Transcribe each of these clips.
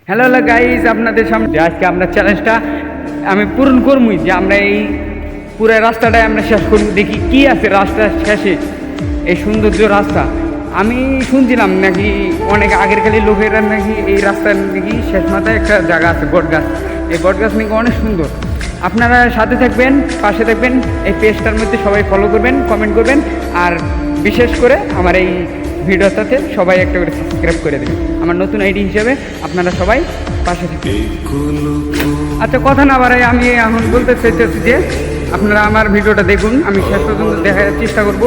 Hello hello guys, আপনাদের সামনে আজকে আমরা চ্যালেঞ্জটা আমি পূরণ করবই যে আমরা এই পুরো রাস্তাটাই আমরা শেষ করব। দেখি কি আছে রাস্তার শেষে, এই সৌন্দর্য রাস্তা। আমি শুনছিলাম নাকি অনেক আগের কালের লোকেরা নাকি এই রাস্তার নাকি শেষ মাথায় একটা জায়গা আছে বটগাছ, এই বটগাছ নাকি অনেক সুন্দর। আপনারা সাথে থাকবেন, পাশে থাকবেন, এই পেজটার মধ্যে সবাই ফলো করবেন, কমেন্ট করবেন, আর বিশেষ করে আমার এই ভিডিওটাতে সবাই একটা করে সাবস্ক্রাইব করে দেবেন আমার নতুন আইডি হিসেবে। আপনারা সবাই পাশে থাকবেন। আচ্ছা, কথা না বাড়াই আমি এখন বলতে চাইতেছি যে আপনারা আমার ভিডিওটা দেখুন, আমি শেষ পর্যন্ত দেখার চেষ্টা করব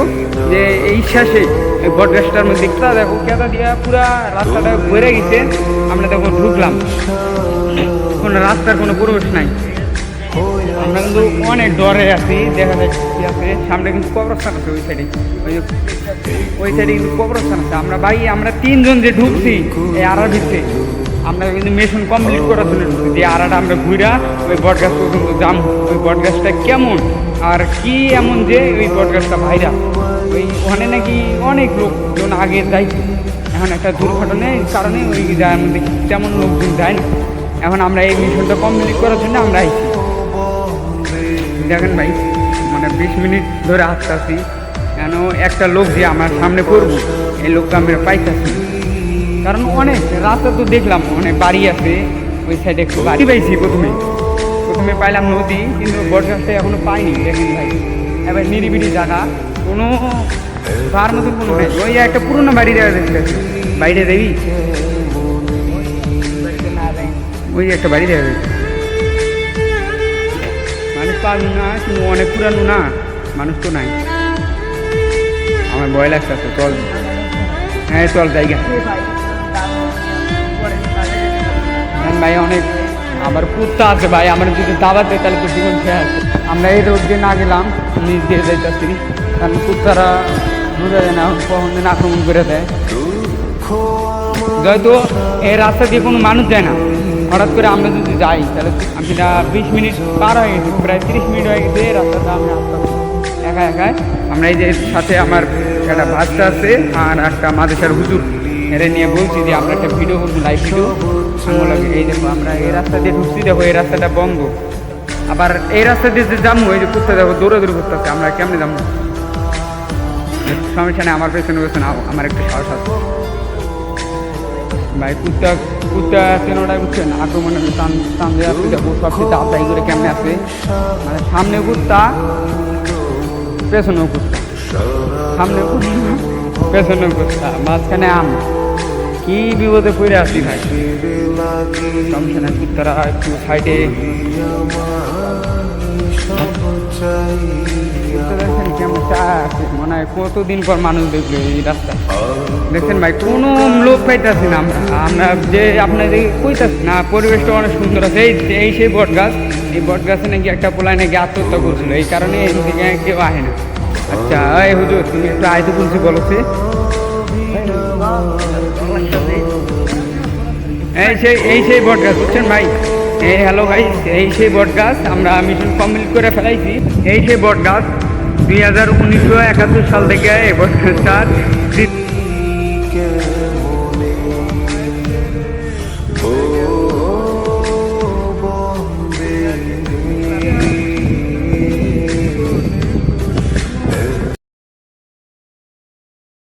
যে এই শেষে এই বটগাছটার মধ্যে দেখো কেদা দিয়া পুরা রাস্তাটা বেড়ে গেছে। আমরা দেখো ঢুকলাম, কোনো রাস্তার কোনো প্রবেশ নাই। আমরা কিন্তু অনেক ডরে আছি, দেখা যাচ্ছে কি আছে সামনে কিন্তু কবরস্থান আছে ওই সাইডে, ওই সাইডে কিন্তু কবরস্থান আছে। আমরা তিনজন যে ঢুকছি এই আড়ার ভিতরে, আমরা কিন্তু মিশন কমপ্লিট করার জন্য ঢুকছি যে আড়াটা আমরা ঘুরা ওই বটগাছ পর্যন্ত যাম। ওই বটগাছটা কেমন আর কি এমন যে ওই বটগাছটা ভাইরা ওই ওখানে নাকি অনেক লোকজন আগে যাইছে। এখন একটা দুর্ঘটনার কারণে ওই জায়গার মধ্যে তেমন লোকজন যায় না। এখন আমরা এই মিশনটা কমপ্লিট করার জন্য আমরা আইছি। দেখেন ভাই, মানে 20 মিনিট ধরে আসতেছি, কেন একটা লোক যে আমার সামনে পড়বো এই লোকটা আমরা পাইতেছি। কারণ অনেক রাস্তা তো দেখলাম, অনেক বাড়ি আছে ওই সাইডে, একটু বাড়ি পাইছি। প্রথমে পাইলাম নদী, কিন্তু বটগাছটা এখনো পাইনি। দেখেন ভাই, এবার নিরিবিলি জায়গা, কোনো তার মতন কোনো নেই। ওই একটা পুরোনো বাড়ি দেওয়া যাচ্ছে, বাইরে দেবি ওই একটা বাড়ি দেওয়া যাচ্ছে। মানুষ পাবি না, কিন্তু অনেক পুরানো না, মানুষ তো নাই। আমার ভয় লাগতেছে, চল। হ্যাঁ চল জায়গা ভাই, অনেক আবার কুত্তা আছে ভাই, আমার যদি দাবার দেয় তাহলে তো জীবন খেয়ে আছে। আমরা এই রোড দিয়ে না গেলাম, নিচ দিয়ে যাইতেছি, কারণ কুত্তারা বোঝা যায় না কখন দিন আক্রমণ করে দেয়। যেহেতু এই রাস্তা দিয়ে কোনো মানুষ যায় না, হঠাৎ করে আমরা যদি যাই তাহলে আমরা 20 মিনিট পার হয়ে গেছি, প্রায় 30 মিনিট হয়ে গেছে রাস্তাটা আমি একা একাই। আমরা এই যে সাথে আমার একটা বাচ্চা আছে আর একটা মাদেশার হুজুর, এরা নিয়ে বলছি যে আমরা একটা ভিডিও করবো, লাইভ ভিডিও। লাগে এই দেখো আমরা এই রাস্তা দিয়ে ঢুকছি, দেখো এই রাস্তাটা বন্ধ। আবার এই রাস্তা দিয়ে যে যাবো, এই যে কুত্তা দেখো দৌড়াদৌড়ি করতেছে, আমরা কেমনে যাবো? সমস্যা নেই, আমার পেছনে আমার একটু সাহস আছে ভাই। কুত্তা চেনোটাই বুঝছেন, আক্রমণের টান দিয়ে আসছে, দেখো সব কিছু আদায় করে কেমনে আছে। মানে সামনে কুত্তা, পেছনেও কুত্তা, সামনে কুত্তা, পেছনেও কুত্তা, মাঝখানে আম। কি বিপদে পড়ে আসি ভাই। সমস্যা নেই, কুত্তারা একটু সাইডে। দেখছেন কেমন চা আছে, মনে হয় কতদিন পর মানুষ দেখলো এই রাস্তা। দেখছেন ভাই, কোনো লোক পাইতেছি না আমরা যে আপনাদের কইতাছি না, পরিবেশটা অনেক সুন্দর আছে। এই সেই বট গাছ, এই বট গাছে নাকি একটা পোলায় নাকি আত্মহত্যা করছিল, এই কারণে এই দিকে কেউ আহে না। আচ্ছা এই হুজুর, তুমি একটু আইতে বলছি বলছে। এই সেই বট গাছ, বুঝছেন ভাই? এই হ্যালো ভাই, এই সেই বট গাছ, আমরা মিশন কমপ্লিট করে ফেলাইছি। এই সেই বট গাছ 2071 সাল থেকে এই বট গাছটা